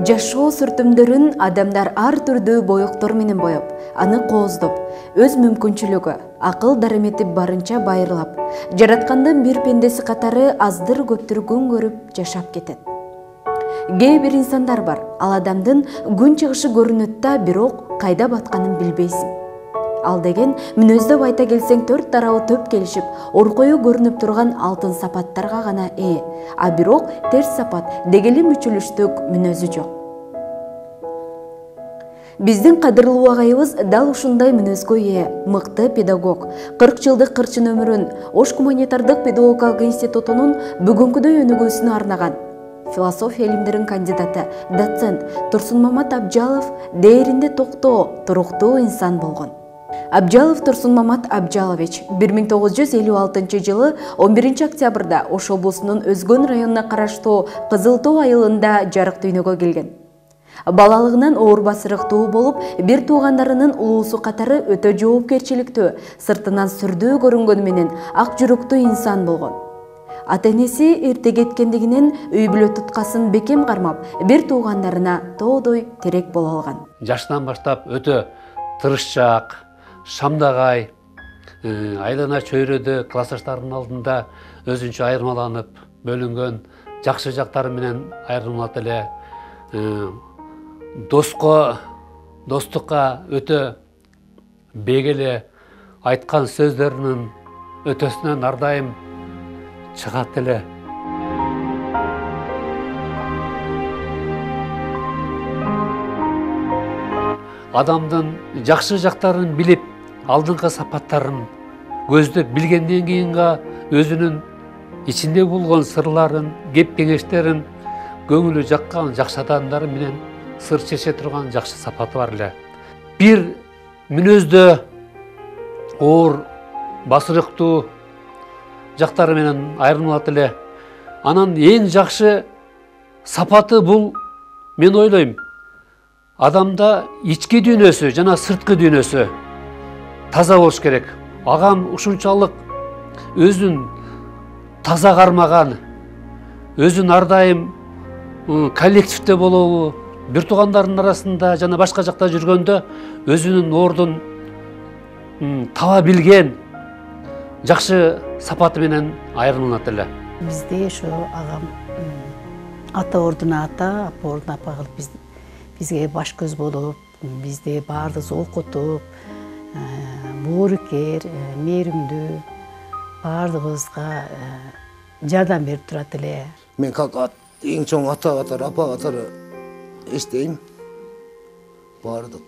Жашоо сүртүмдөрүн адамдар ар түрдүү боёктор менен боеп, аны кооздоп, өз мүмкүнчүлүгү, акыл дарамети барынча байырлап, жараткандын бир пендеси катары аздыр көптүр күн көрүп жашап кетет. Кээ бир инсандар бар, ал адамдын күн чыгышы көрүнөт да, бирок кайда батканын билбейсиң. Ал деген мүнөздөп айта келсең төрт тарабы төп келишип, оркою көрүнүп турган алтын сапаттарга гана ээ, а бирок терс сапат, дегели мүчүлүштүк мүнөзү жок. Биздин кадырлуу агайыбыз дал ушундай мүнөзгө ээ, мыкты педагог. 40 жылдык кырчын өмүрүн Ош гуманитардык педагогикалык институтунун бүгүнкүдөй өнүгүүсүнө арнаган. Философия илимдеринин кандидаты, доцент Турсунмамат Абжалов дээринде токтоо, туруктуу инсан болгон. Абжалов Турсунмамат Абжалович 1956 жылы 11 октябрда Ош облусунун Өзгөн районуна караштуу Кызыл Тоо айылында жарык дүйнөгө келген. Балалыгынан оор басырыктуу болуп, бир туугандарынын улуусу катары өтө жоопкерчиликтүү, сыртынан сүрдүү көрүнгөнү менен ак жүрөктүү инсан болгон. Ата-энеси эрте кеткендигинен үй бүлө туткасын бекем кармап, бир туугандарына тоодой терек боло алган. Жаштан баштап өтө тырышчаак, шамдагай, айлана чөйрөдө классташтарынын алдында өзүнчө айырмаланып, бөлүнгөн, жакшы жактары менен айырмалат эле, достукка өтө бегеле айткан сөздөрүнүн өтөсүнөн ар дайым чыгат эле. Адамдын жакшы жактарын билип, алдыңкы сапаттарын көздөп билгенден кийинга өзүнүн ичинде болгон сырларын, кеп кеңештерин көңүлү жаккан жакшы адамдары менен сыр чече турган жакшы сапаты бар эле. Бир мүнөздө оор, басырыктуу жактары менен айырмалат эле. Анан эң жакшы сапаты бул, мен ойлойм, адамда ички дүйнөсү жана сырткы дүйнөсү таза болуш керек. Агам ушунчалык өзүн таза кармаган, өзүн ар дайым коллективде болобу, бир туугандарынын арасында жана башка жакта жүргөндө өзүнүн ордун таба билген жакшы сапаты менен айырмаланат эле. Бизде ошо агам ата ордуна ата, апа ордуна апа кылып бизге баш көз болуп, бизде баардыгыбызды окутуп, боорукер, мээримдүү, баардыгыбызга жардам берип турат эле. Мен как эң чоң ата катары, апа катары эстейм. Баардык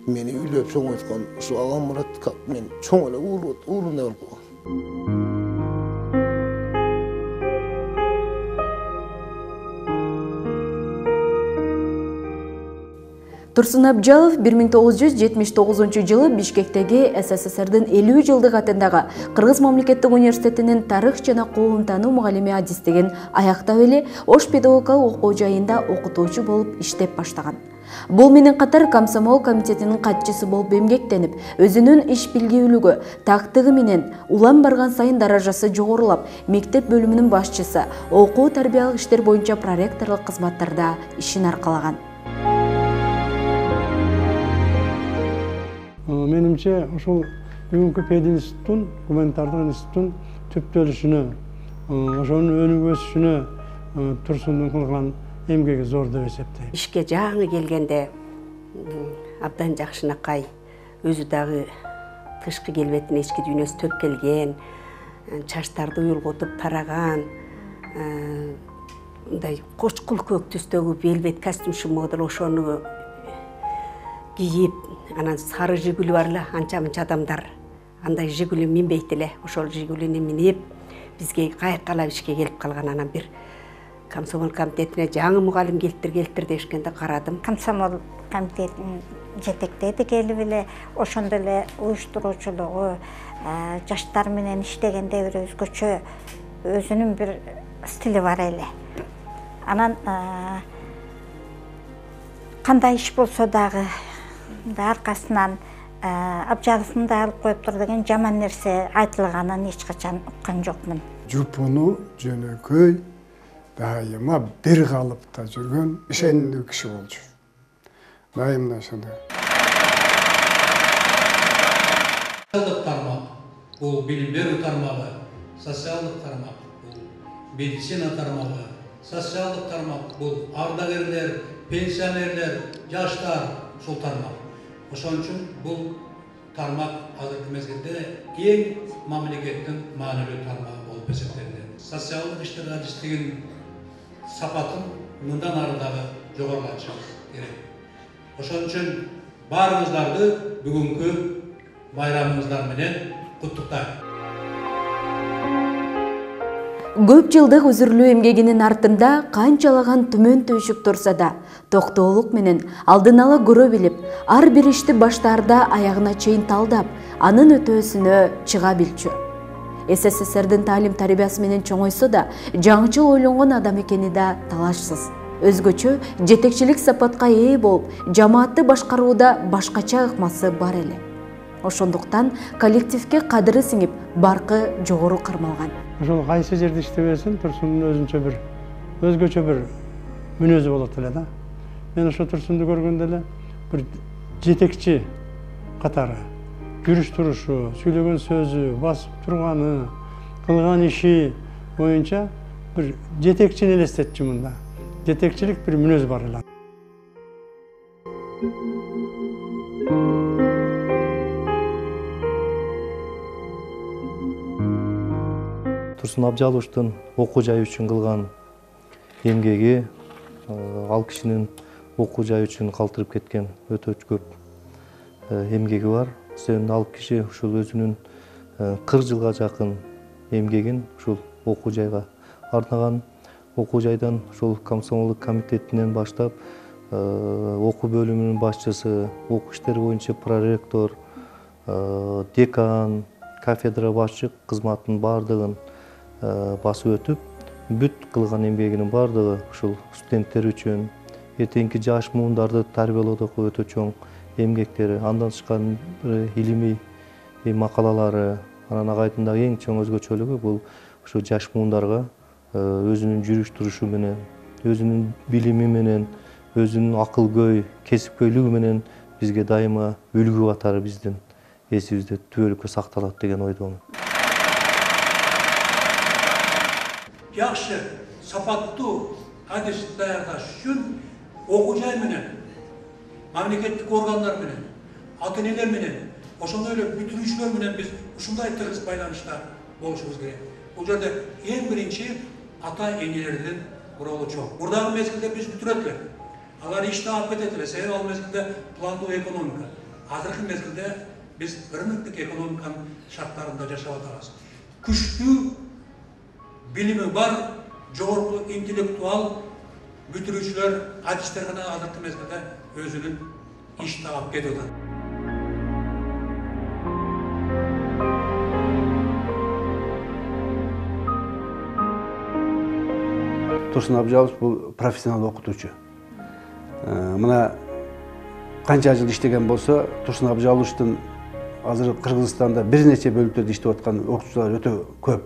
мени үйлөп чоңойткон ушу агам Мурат мен чоң эле уулундай болуп калгам. Турсун Абжалов 1979 жылы Бишкектеги СССРдин 50 жылдык атындагы Кыргыз мамлекеттик университетинин тарых жана коом таануу мугалими адистигин аяктап эле Ош педагогикалык окуу жайында окутуучу болуп иштеп баштаган. Бул менен катар комсомол комитетинин катчысы болуп эмгектенип, өзүнүн иш билгүүлүгү, тактыгы менен улам барган сайын даражасы жогорулап, мектеп бөлүмүнүн башчысы, окуу тарбиялык иштер боюнча проректорлук кызматтарда ишин аркалаган. Менимче ушул бүгүнкү пединституттун, гуманитардык институттун түптөлүшүнө, ошонун өнүгүп өсүшүнө Турсундун кылган эмгеги зор деп эсептейм. Ишке жаңы келгенде абдан жакшынакай, өзү дагы тышкы келбетине ички дүйнөсү төп келген, чачтарды уюлгутуп тараган, мындай кочкул көк түстөгү велбет костюмчу модел ошону кийип, анан сары жигули бар эле, анча-мынча адамдар андай жигули минбейт эле, ошол жигулини минип бизге кайыккалап ишке келип калган. Анан бир комсомол комитетине жаңы мугалим келтир дешкенде карадым. Комсомол комитетин жетектеди келип эле, ошондо эле уюштуруучулугу, жаштар менен иштегенде бир өзгөчө өзүнүн бир стили бар эле. Анан кандай иш болсо дагы аркасынан Абжаловду алып коюптур деген жаман нерсе айтылганын эч качан уккан жокмун. Жупуну жөнөкөй дайыма бір қалыпта жүрген ішенді кіші болчу. Дайымда ошондой. Социалдық тармақ бұл білім беру тармағы, социалдық тармақ бұл медицина тармағы, социалдық тармақ бұл ардагерлер, пенсионерлер, жаштар сол тармақ. Ошон үчүн бұл тармақ азыркы мезгилде ең мамлекеттин маанилүү тармагы болуп эсептелет. Социалдык иштер адистигинин сапатын мындан ары дагы жогорулатышыбыз керек. Ошон үчүн баарыңыздарды бүгүнкү байрамыңыздар менен куттуктайм. Көп жылдық үзүрлүү эмгегинин артында канчалаган түмөн түйшүк турса да, токтоолук менен алдын ала көрө билип, ар бир ишти баштаарда аягына чейин талдап, анын өтөөсүнө чыга билчү. СССРдин таалим тарбиясы менен чоңойсо да, жаңычыл ойлонгон адам экени да талашсыз. Өзгөчө жетекчилик сапатка ээ болуп, жамаатты башкарууда башкача ыкмасы бар эле. Ошондуктан коллективге кадыры сиңип, баркы жогору кармалган. Ошол кайсы жерде иштебесин Турсундун өзгөчө бир мүнөзү болот эле да. Мен ошо Турсунду көргөндө эле бир жетекчи катары жүрүш турушу, сүйлөгөн сөзү, басып турганы, кылган иши боюнча бир жетекчини элестетчү мында. Жетекчилик бир мүнөз бар эле. Турсун Абжаловичтин окуу жай үчүн кылган эмгеги, ал кишинин окуу жай үчүн калтырып кеткен өтө көп эмгеги бар. Ал киши ушул өзүнүн 40 жылга жакын эмгегин ушул окуу жайга арнаган. Окуу жайдан ушул комсомолдук комитетинен баштап окуу бөлүмүнүн башчысы, окуу иштери боюнча проректор, декан, кафедра башчы кызматынын бардыгын басып өтүп, бүт кылган эмгегинин бардыгы ушул студенттер үчүн, эртеңки жаш муундарды тарбиялоодогу өтө чоң эмгектери, андан тышкары илимий макалалары, анан агайдындагы эң чоң өзгөчөлүгү бул ушу жаш муундарга өзүнүн жүрүш турушу менен, өзүнүн билими менен, өзүнүн акыл-көй, кесипкөйлүгү менен бизге дайыма үлгү катары биздин эсибизде түбөлүккө сакталат деген ойдомун. Жакшы, сапаттуу адис даярдаш үчүн окуу жай менен, мамлекеттик органдар менен, ата-энелер менен, ошондой эле бүтүрүүчүлөр менен биз ушундай тыгыз байланышта болушубуз керек. Бул жерде эң биринчи ата-энелердин ролу чоң. Мурдагы мезгилде биз бүтүрөт элек. Алар ишти алып кетет эле, себеби ал мезгилде пландуу экономика. Азыркы мезгилде биз рыноктук экономиканын шарттарында жашап атабыз. Күчтүү билими бар, жогорку интеллектуал бүтүрүүчүлөр, адистер гана азыркы мезгилде өзүнүн иш таап кетип атат. Турсун Абжалович бул профессионал окутуучу. Мына канча жыл иштеген болсо, Турсун Абжаловичтин азыр Кыргызстанда бир нече бөлүктөрдө иштеп аткан окутуучулар өтө көп.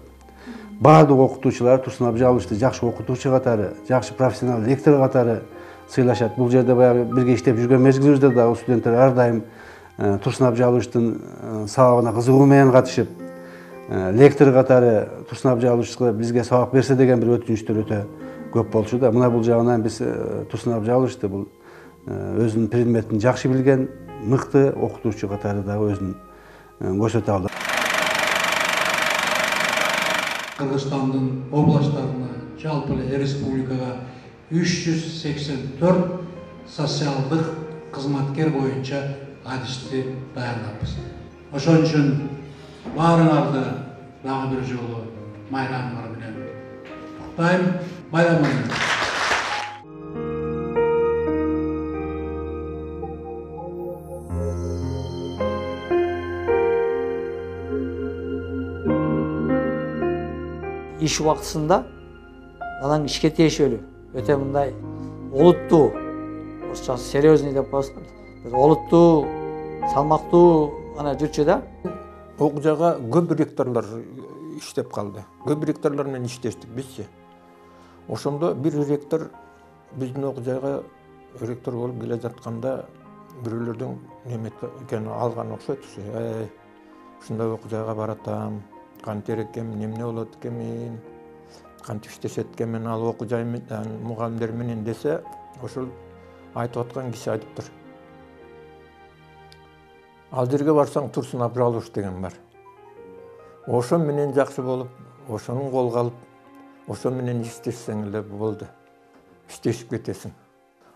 Баардык окутуучулар Турсун Абжаловичти жакшы окутуучу катары, жакшы профессионал лектор катары сыйлашат. Бул жерде баягы бирге иштеп жүргөн мезгилибизде дагы студенттер ар дайым Турсун Абжаловичтин сабагына кызыгуу менен катышып, лектор катары Турсун Абжаловичке бизге сабак берсе деген бир өтүнүчтөр өтө көп болчу да. Мына бул жагынан биз Турсун Абжаловичти бул өзүнүн предметин жакшы билген, мыкты окутуучу катары дагы өзүн көрсөтө алды. Кыргызстандын областтарына, жалпы эле республикага 384 социалдык кызматкер боюнча адисти даярдапбыз. Ошон үчүн баарыңарды дагы бир жолу майрамыңар менен куттайм. Байрамыңыз менен. Иш убактысында анан ишке тиешелүү өтө мындай олуттуу, орусча серьезный деп коебуз. Олуттуу, салмактуу ана жүрчү да. Окуу жайга көп ректорлор иштеп калды. Көп ректорлор менен иштештик бизчи. Ошондо бир ректор биздин окуу жайга ректор болуп келе жатканда бирөөлөрдүн неме экенин алган окшойт. Ушундай окуу жайга баратам, кантер экенмин, эмне болот экенмин, кантип иштешет экенмин ал окуу жай менен, мугалимдер менен десе, ошол айтып аткан киши айтыптыр. Ал жерге барсаң Турсун Абжалович деген бар. Ошо менен жакшы болуп, ошонун колго алып, ошо менен иштешсең эле болду. Иштешип кетесиң.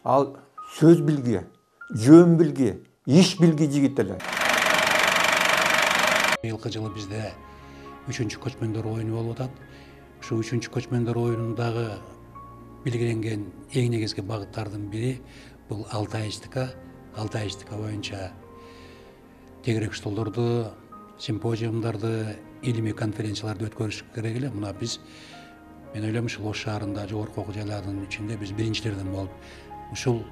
Ал сөз билги, жөн билги, иш билги жигит эле. Быйылкы жылы бизде 3-чү көчмөндөр оюну болуп атат. Ушу 3-чү көчмөндөр оюнундагы белгиленген эң негизги багыттардын бири бул Алтайчтыка боюнча тегерек столдорду, симпозиумдарды, илимий конференцияларды өткөрүш керек эле. Мына мен ойлойм ушул Ош шаарында жогорку окуу жайлардын ичинде биз биринчилерден болуп ушул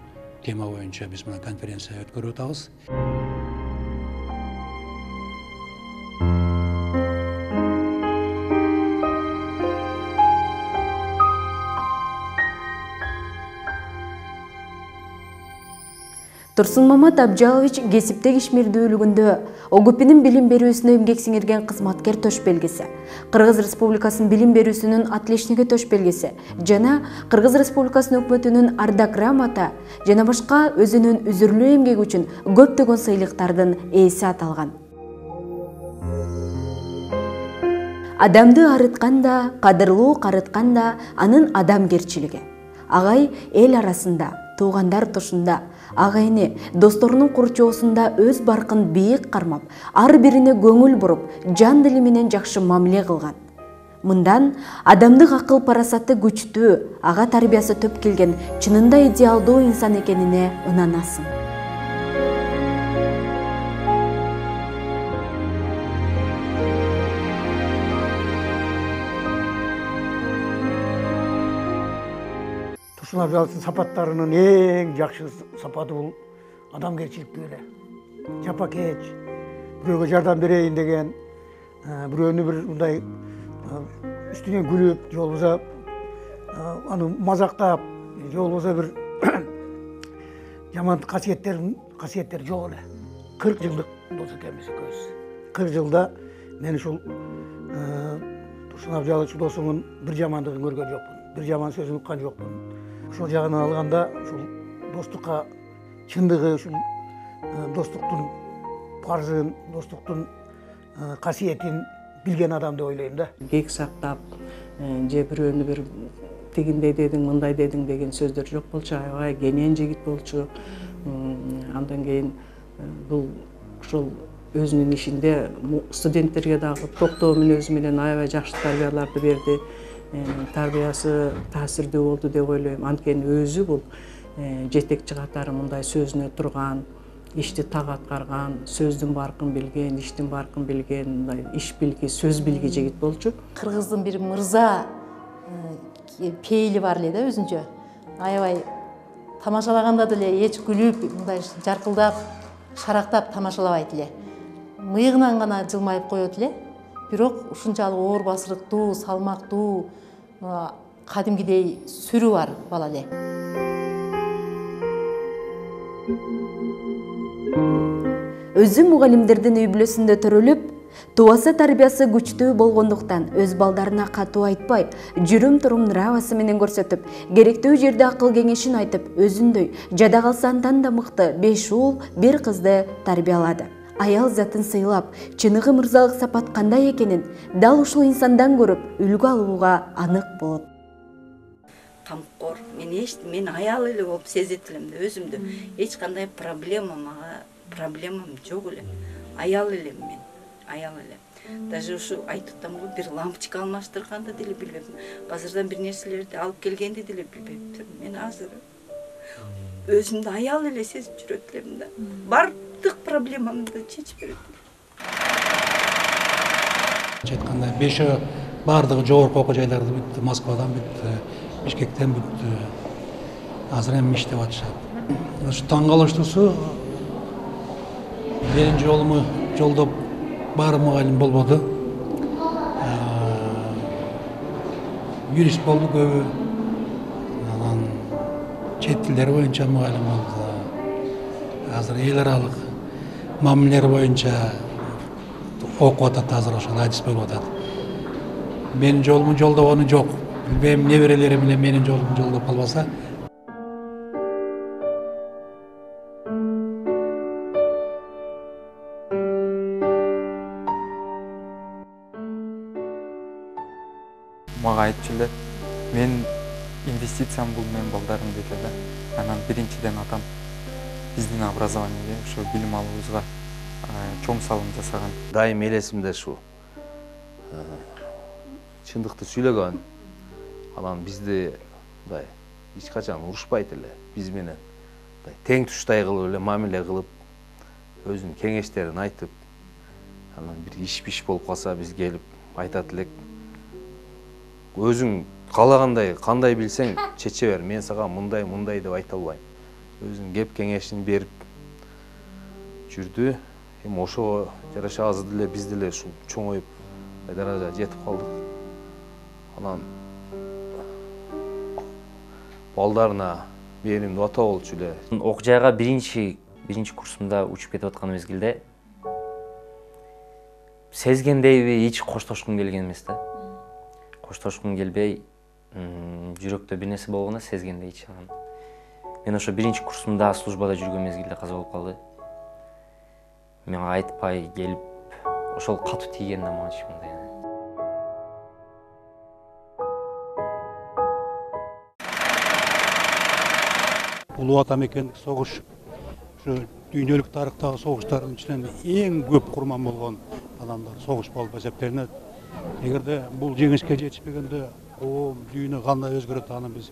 тема боюнча биз мына конференция өткөрүп атабыз. Турсун Мамат Абжалович кесиптеги ишмердүүлүгүндө ОГП'нин билим берүүсүнө эмгек сиңирген кызматкер төш белгиси, Кыргыз Республикасынын билим берүүсүнүн отличниги төш белгиси жана Кыргыз Республикасынын өкмөтүнүн ардак грамота жана башка өзүнүн үзүрлүү эмгеги үчүн көптөгөн сыйлыктардын ээси аталган. Адамды арытканда, кадырлуу карытканда анын адамгерчилиги. Агай эл арасында, туугандар тушунда, агайыны, досторунун курчоосунда өз баркын бийик кармап, ар бирине көңүл буруп, жан дили менен жакшы мамиле кылган. Мындан адамдык акыл парасаты күчтүү, ага тарбиясы төп келген чынында идеалдуу инсан экенине ынанасың. Турсун Абжаловичтин сапаттарынын эң жакшы сапаты бул адамгерчиликтүү эле. Жапакеч, бирөөгө жардам берейин деген, бирөөнү бир мындай үстүнөн күлүп, же болбосо аны мазактап, же болбосо бир жаман касиеттер жок эле. 40 жылдык дос экенбиз экөөбүз. 40 жылда мен ушул Турсун Абжалович досумдун бир жамандыгын көргөн жокмун, бир жаман сөзүн уккан жокмун. Ошол жагынан алганда ушул достукка чындыгы, ушул достуктун парзын, достуктун касиетин билген адам деп ойлойм да. Кек сактап, же бирөөнү бир тигиндей дедиң, мындай дедиң деген сөздөр жок болчу, аябай кенен жигит болчу. Андан кийин бул ушул өзүнүн ишинде студенттерге дагы токтоо мүнөзү менен аябай жакшы тарбияларды берди. Тарбиясы таасирдүү болду деп ойлойм. Анткени өзү бул жетекчи катары мындай сөзүнө турган, ишти так аткарган, сөздүн баркын билген, иштин баркын билген, мындай иш билги, сөз билги жигит болчу. Кыргыздын бир мырза пейили бар эле да өзүнчө. Аябай тамашалаганда деле эч күлүп, мындай жаркылдап, шарактап тамашалабайт эле. Мыйыгынан гана жылмайып коет эле. Бирок ушунчалык оор басырыктуу, салмактуу, кадимгидей сүрү бар бала эле. Өзү мугалимдердин үй бүлөсүндө төрөлүп, тубаса тарбиясы күчтүү болгондуктан өз балдарына катуу айтпай, жүрүм-турум нравасы менен көрсөтүп, керектүү жерде акыл кеңешин айтып, өзүндөй жада калса андан да мыкты 5 ул, 1 кызды тарбиялады. Аял затын сыйлап, чыныгы мырзалык сапат кандай экенин дал ушул инсандан көрүп, үлгү алууга анык болот. Камкор, мен аял эле болуп сезет элем да өзүмдү. Эч кандай проблемам жок эле. Аял элем мен, аял элем. Даже ушу айтып атам го, бир лампочка алмаштырганды деле билбеп, базардан бир нерселерди алып келгенди деле билбептир. Мен азыр өзүмдү аял эле сезип жүрөт элем да. Бардык проблемамды чечип берет. Айткандай 5 бардыгы жогорку окуу жайларда бүттү, Москвадан бүттү, Бишкектен бүттү. Азыр эми иштеп атышат. Ушу таң калыштуусу биринчи жолуму жолдоп баары мугалим болбоду. Юрист болду көбү, чет тилдери боюнча мугалим болду. Азыр эл аралык мамилелер боюнча окуп атат, азыр ошол адис болуп атат. Менин жолуму жолдогону жок. Билбейм, неберелерим менен менин жолумду жолдоп калбаса. Мага айтчу эле, мен инвестициям бул менин балдарым дейт эле. Анан биринчиден атам биздин образованиеге, ошо билим алуубузга чоң салым жасаган. Дайым элесимде шу. Чындыкты сүйлөгөн. Анан бизди мындай эч качан урушпайт эле. Биз менен тең туштай кылып эле мамиле кылып, өзүнүн кеңештерин айтып, анан бир иш болуп калса биз келип айтат элек. Өзүң каалагандай, кандай билсең чече бер. Мен сага мындай деп айта албайм. Өзүнүн кеп кеңешин берип жүрдү. Эми ошого жараша азыр деле биз деле ушул чоңоюп даражага жетип калдык. Анан балдарына беримдүү ата болчу эле. Окуу жайга биринчи курсумда учуп кетип аткан мезгилде сезгендейби эч коштошкум келген эмес да. Коштошкум келбей, жүрөктө бир нерсе болгону сезгендей эч. Мен ошо биринчи курсумда службада жүргөн мезгилде каза болуп калды. Мага айтпай келип, ошол катуу тийген да мага ичимде. Улуу Атамекендик согуш ушу дүйнөлүк тарыхтагы согуштардын ичинен эң көп курман болгон адамдар согуш болуп эсептелинет. Эгерде бул жеңишке жетишпегенде коом, дүйнө кандай өзгөрөт аны биз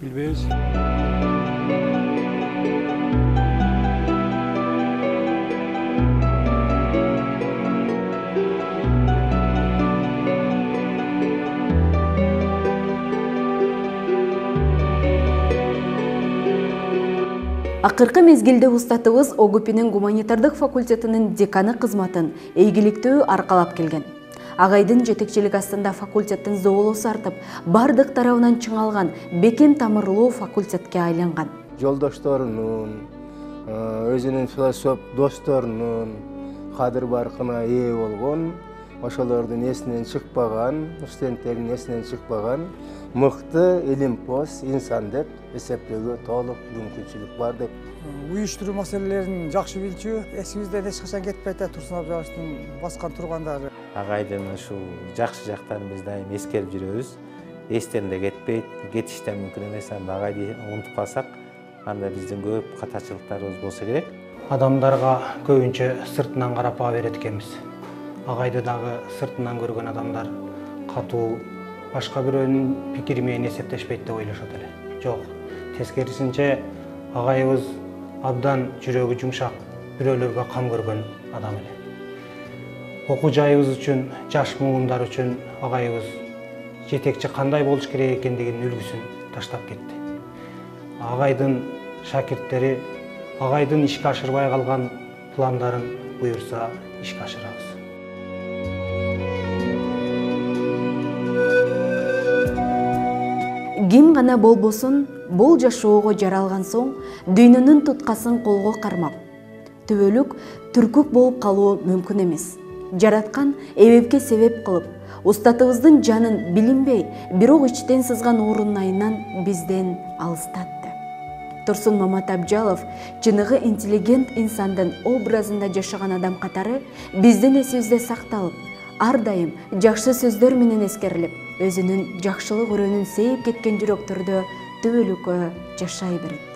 билбейбиз. Акыркы мезгилде устатыбыз ОГУПнын гуманитардык факультетинин деканы кызматын ийгиликтүү аркалап келген. Агайдын жетекчилик астында факультеттин зоолосу артып, бардык тарабынан чыңалган бекем тамырлуу факультетке айланган. Жолдошторунун, өзүнүн философ досторунун кадыр баркына ээ болгон, ошолордун эсинен чыкпаган, студенттердин эсинен чыкпаган мыкты илимпоз инсан деп эсептөөгө толук мүмкүнчүлүк бар деп. Уюштуруу маселелерин жакшы билчү, эсибизден эч качан кетпей атат Турсун Абжаловичтин баскан тургандары. Агайдын ушул жакшы жактарын биз дайым эскерип жүрөбүз. Эстенде кетпейт, кетиш да мүмкүн эмес. Агайды унутуп калсак, анда биздин көп катачылыктарыбыз болсо керек. Адамдарга көбүнчө сыртынан карап баа берет экенбиз. Агайды дагы сыртынан көргөн адамдар катуу, башка бирөөнүн пикири менен эсептешпейт деп ойлошот эле. Жок, тескерисинче агайыбыз абдан жүрөгү жумшак, бирөөлөргө кам көргөн адам эле. Окуу жайыбыз үчүн, жаш муундар үчүн агайыбыз жетекчи кандай болуш керек экендигинин үлгүсүн таштап кетти. Агайдын шакирттери агайдын ишке ашырбай калган пландарын буюрса ишке ашырабыз. Ким гана болбосун, бул жашоого жаралган соң дүйнөнүн туткасын колго кармап, түбөлүк түркүк болуп калуу мүмкүн эмес. Жараткан эбепке себеп кылып, устатыбыздын жанын билинбей, бирок ичтен сызган урунайынан бизден алыстатты. Турсун Мамат Абжалов чыныгы интеллигент инсандын образында жашаган адам катары биздин эсибизде сакталып, ар дайым жакшы сөздөр менен эскерилип, өзүнүн жакшылык өрөөнүн сейип кеткен жүрөктөрдө түбөлүккө жашай берет.